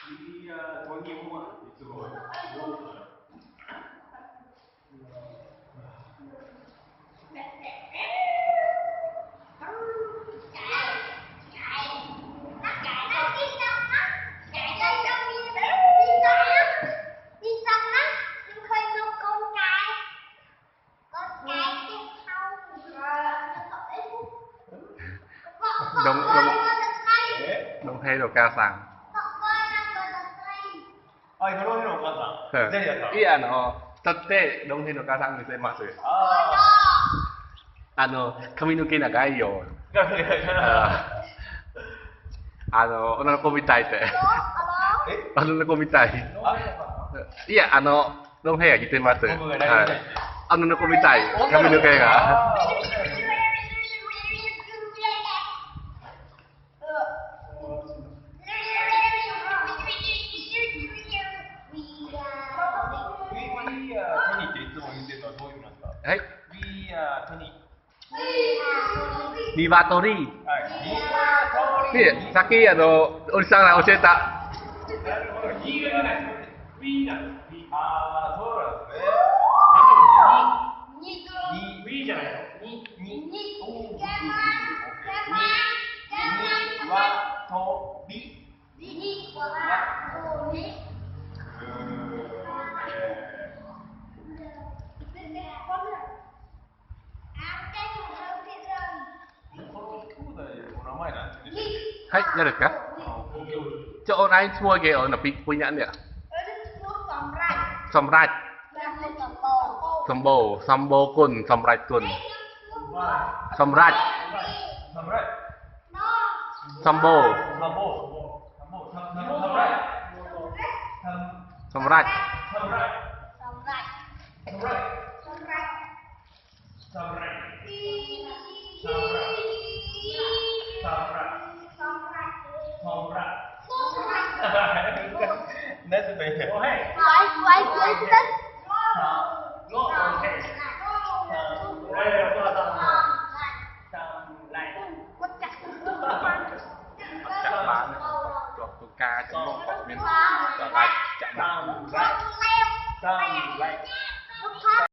Đi có nhiều không ạ? Đi rồi. Đông thay đồ ca sang. Ôi, nó luôn rồi con sao? Đây là Iya no. Tatte đông thay đồ ca sang mình masu. Kaminuke nagai yo. 女の子みたいって。女の子みたい。いや、ロンヘア着てます。はい。女の子みたい。髪の毛が。はい。リバトリー。で、さっきおじさんが教えた。はい、誰ですかanh thua kìa ở punya dia. Samrat. Sambo kun, Samrat kun. Samrat. Sambo. Samrat. That's the best. Oh, hey.